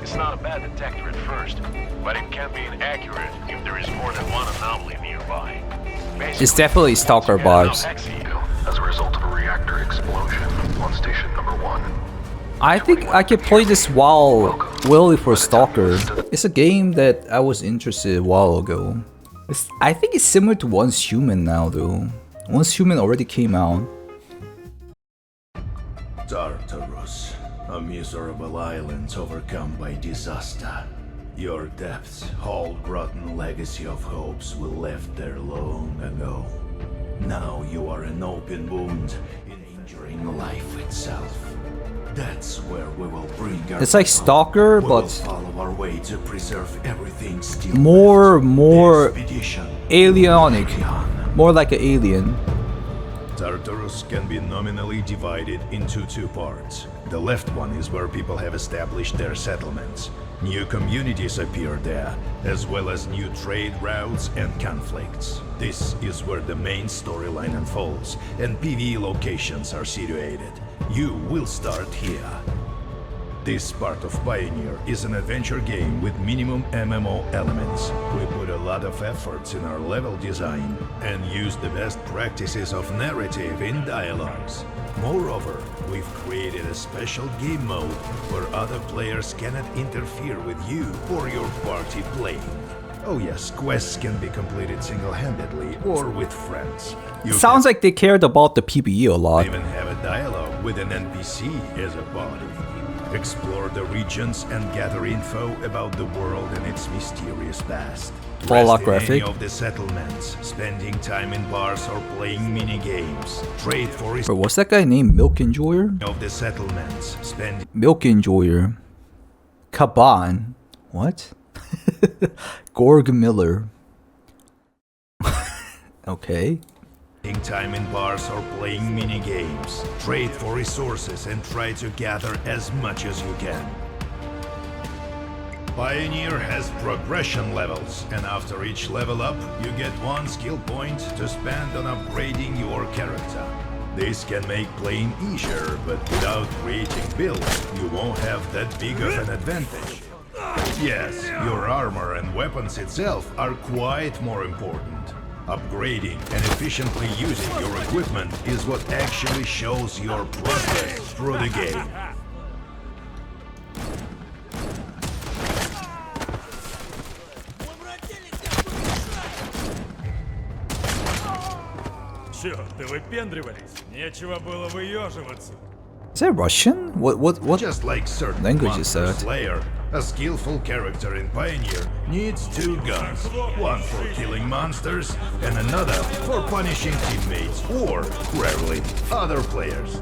It's not a bad detector at first, but it can be inaccurate if there is more than one anomaly nearby. It's definitely Stalker vibes. As a result of a reactor explosion on station number 1. I think I could play this WoW Willy for Stalker. It's a game that I was interested in a while ago. I think it's similar to Once Human now though. Once Human already came out. Tartarus, a miserable island overcome by disaster. Your depths hold rotten legacy of hopes we left there long ago. Now you are an open wound, endangering life itself. That's where we will bring our It's like Stalker, but follow our way to preserve everything still more alienic, more like an alien. Tartarus can be nominally divided into 2 parts. The left one is where people have established their settlements. New communities appear there, as well as new trade routes and conflicts. This is where the main storyline unfolds, and PvE locations are situated. You will start here. This part of Pioneer is an adventure game with minimum MMO elements. We put a lot of efforts in our level design and use the best practices of narrative in dialogues. Moreover, we've created a special game mode where other players cannot interfere with you or your party playing. Oh yes, quests can be completed single-handedly or with friends. Sounds like they cared about the PvE a lot. Even have a dialogue with an NPC as a body. Explore the regions and gather info about the world and its mysterious past. Fallout Rest in graphic. any of the settlements, spending time in bars or playing mini games. Trade for Bro, what's that guy named? Milk Enjoyer? of the settlements, spending Milk Enjoyer. Kaban. What? Gorg Miller. Okay. time in bars or playing mini games. Trade for resources and try to gather as much as you can. Pioneer has progression levels, and after each level up, you get 1 skill point to spend on upgrading your character. This can make playing easier, but without creating builds, you won't have that big of an advantage. Yes, your armor and weapons itself are quite more important. Upgrading and efficiently using your equipment is what actually shows your progress through the game. Черт, ты выпендривались. Нечего было выеживаться. Is that Russian? What Just like certain language is monster that? slayer, a skillful character in Pioneer needs 2 guns. One for killing monsters, and another for punishing teammates or, rarely, other players.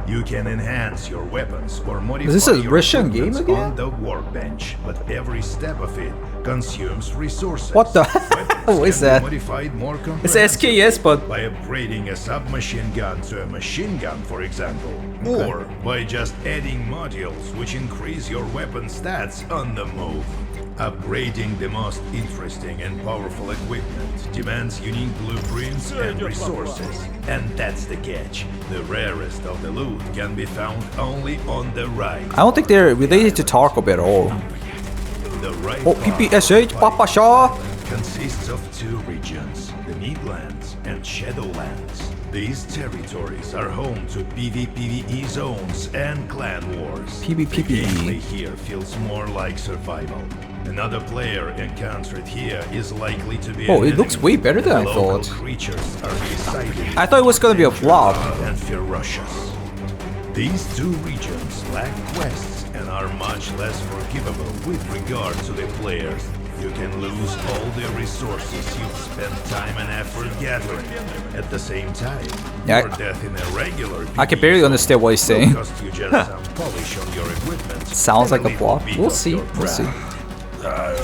You can enhance your weapons or modify this a your Russian game equipment again? on the workbench, but every step of it consumes resources. What the Weapons hell is can be that? modified more It's comprehensively SKS, but by upgrading a submachine gun to a machine gun, for example, or by just adding modules which increase your weapon stats on the move. Upgrading the most interesting and powerful equipment demands unique blueprints and resources. And that's the catch. The rarest of the loot can be found only on the right. I don't think they're related to Tarkov at all. The right Oh, part PPSH, of Papa Shaw! consists of 2 regions, the Midlands and Shadowlands. These territories are home to PvPvE zones and clan wars. The gameplay PvPvE. here feels more like survival. Another player encountered here is likely to be Oh, an it looks enemy. way better than I Local thought. creatures are decided I thought it was gonna be a flop. and ferocious. These 2 regions lack quests and are much less forgivable with regard to the players. You can lose all the resources you've spent time and effort gathering. At the same time, Yeah, your death in a regular I can barely understand what he's will saying. cost you just some polish on your equipment. Sounds like a and flop. beat We'll up see. your We'll see. brand.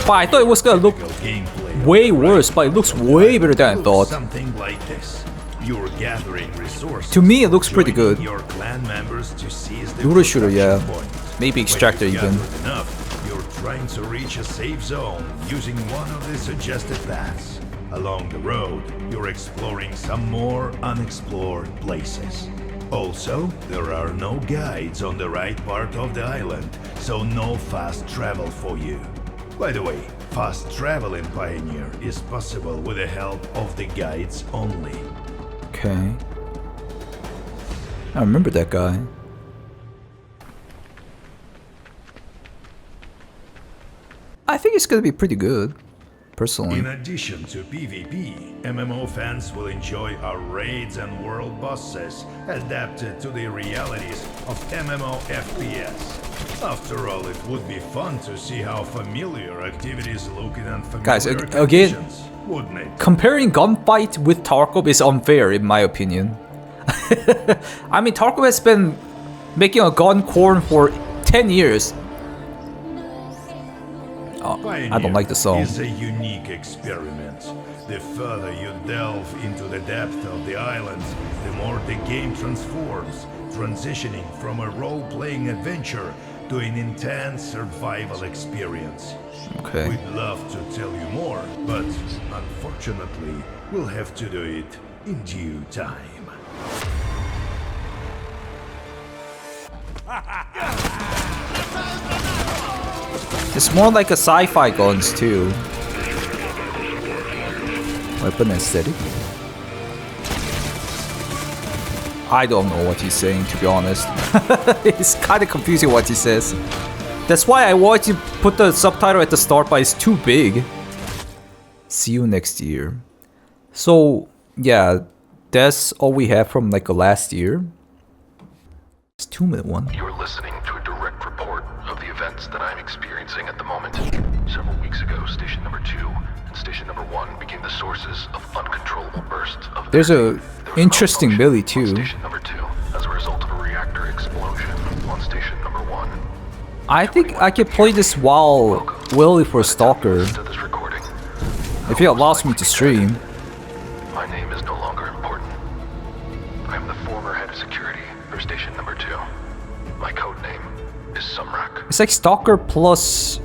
But I thought it was gonna look Gameplay way worse, but it looks way better than I thought. Something like this. You're gathering resources. To me, it looks pretty joining good. Your clan members to seize the Looter shooter, yeah. production point. Maybe When extractor you've even. gathered enough, you're trying to reach a safe zone using one of the suggested paths. Along the road, you're exploring some more unexplored places. Also, there are no guides on the right part of the island, so no fast travel for you. By the way, fast travel in Pioneer is possible with the help of the guides only. Okay. I remember that guy. I think it's gonna be pretty good, personally. In addition to PvP, MMO fans will enjoy our raids and world bosses adapted to the realities of MMO FPS. After all, it would be fun to see how familiar activities look in unfamiliar Guys, again, conditions, wouldn't it? comparing gunfight with Tarkov is unfair in my opinion. I mean, Tarkov has been making a gun corn for 10 years. I don't like the song. It's a unique experiment. The further you delve into the depth of the islands, the more the game transforms, transitioning from a role-playing adventure to an intense survival experience. Okay. We'd love to tell you more, but unfortunately, we'll have to do it in due time. It's more like a sci-fi guns too. Weapon aesthetic. I don't know what he's saying, to be honest. It's kind of confusing what he says. That's why I wanted to put the subtitle at the start, but it's too big. See you next year. So yeah, that's all we have from like last year. It's 2-minute one. You're listening to a direct report of the events that I'm experiencing at the moment. Several weeks ago, Station Number 2 and Station Number 1 became the sources of uncontrollable bursts of There's a energy. There was interesting malfunction Billy on too. Station Number 2 as a result of a reactor explosion on Station Number 1. I think I can play this while Willy for Stalker, Listen to this recording. if it allows me to stream. My name is no longer important. I am the former head of security for Station Number 2. My code name is Sumrak. It's like Stalker plus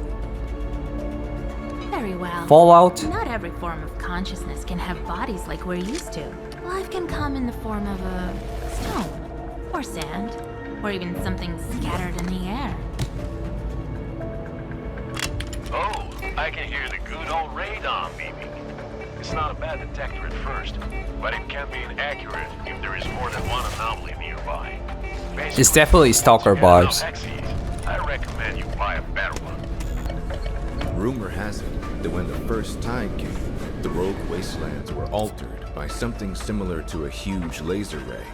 Very well. Fallout. Not every form of consciousness can have bodies like we're used to. Life can come in the form of a stone, or sand, or even something scattered in the air. Oh, I can hear the good old radon beeping. It's not a bad detector at first, but it can be inaccurate if there is more than one anomaly nearby. It's definitely Stalker vibes. I recommend you buy a better one. Rumor has it that when the first tide came, the rogue wastelands were altered by something similar to a huge laser ray.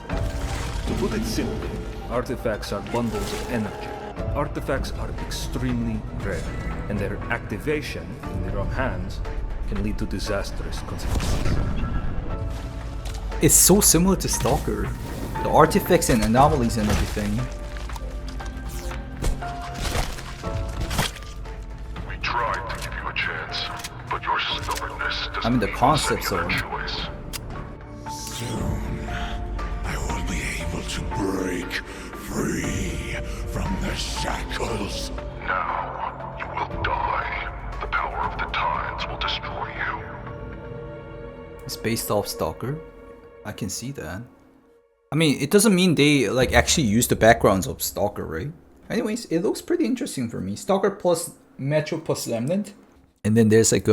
To put it simply, artifacts are bundles of energy. Artifacts are extremely rare, and their activation in the wrong hands can lead to disastrous consequences. It's so similar to Stalker. The artifacts and anomalies and everything. We tried to give you a chance, but your stubbornness doesn't I mean, the leave us concepts any other are- choice. Soon, I will be able to break free from the shackles. Now, you will die. The power of the tides will destroy you. It's based off Stalker. I can see that. I mean, it doesn't mean they like actually use the backgrounds of Stalker, right? Anyways, it looks pretty interesting for me. Stalker plus Metro plus Remnant. And then there's like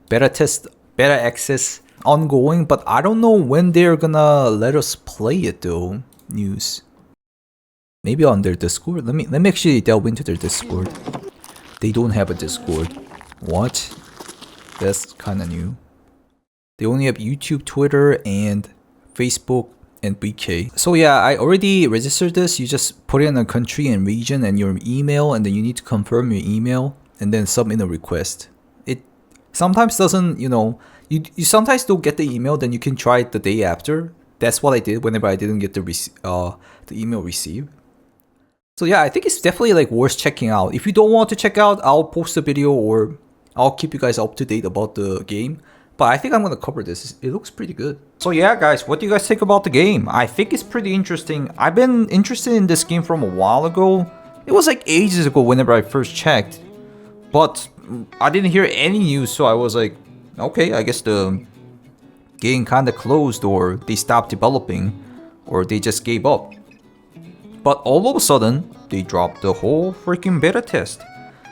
beta access ongoing, but I don't know when they're gonna let us play it though. News. Maybe on their Discord. Let me actually delve into their Discord. They don't have a Discord. What? That's kinda new. They only have YouTube, Twitter, and Facebook and BK. So yeah, I already registered this. You just put in a country and region and your email, and then you need to confirm your email and then submit a request. It sometimes doesn't, you know, you sometimes don't get the email, then you can try it the day after. That's what I did whenever I didn't get the email received. So yeah, I think it's definitely like worth checking out. If you don't want to check out, I'll post a video or I'll keep you guys up to date about the game. But I think I'm gonna cover this. It looks pretty good. So yeah, guys, what do you guys think about the game? I think it's pretty interesting. I've been interested in this game from a while ago. It was like ages ago whenever I first checked. But I didn't hear any news, so I was like, okay, I guess the game kinda closed or they stopped developing. or they just gave up. But all of a sudden, they dropped the whole freaking beta test,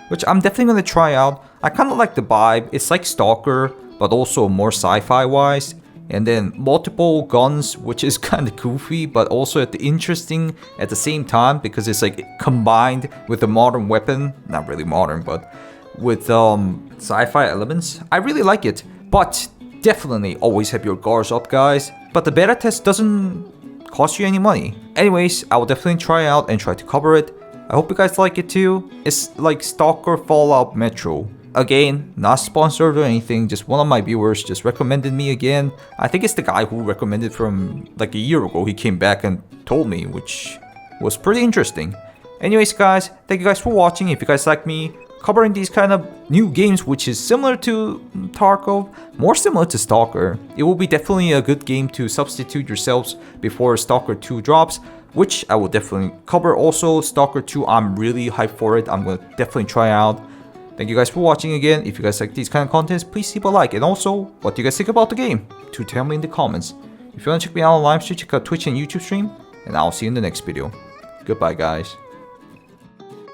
which I'm definitely gonna try out. I kind of like the vibe. It's like Stalker, but also more sci-fi wise. And then multiple guns, which is kind of goofy, but also interesting at the same time because it's like combined with a modern weapon. Not really modern, but with sci-fi elements. I really like it, but definitely always have your guards up, guys. But the beta test doesn't cost you any money. Anyways, I will definitely try out and try to cover it. I hope you guys like it too. It's like Stalker Fallout Metro. Again, not sponsored or anything, just one of my viewers just recommended me again. I think it's the guy who recommended from like a year ago. He came back and told me, which was pretty interesting. Anyways guys, thank you guys for watching. If you guys like me covering these kind of new games, which is similar to Tarkov, more similar to Stalker, it will be definitely a good game to substitute yourselves before Stalker 2 drops, which I will definitely cover. Also, Stalker 2, I'm really hyped for it. I'm going to definitely try out. Thank you guys for watching again. If you guys like these kind of contents, please leave a like. And also, what do you guys think about the game? Do tell me in the comments. If you want to check me out on live stream, check out Twitch and YouTube stream. And I'll see you in the next video. Goodbye, guys.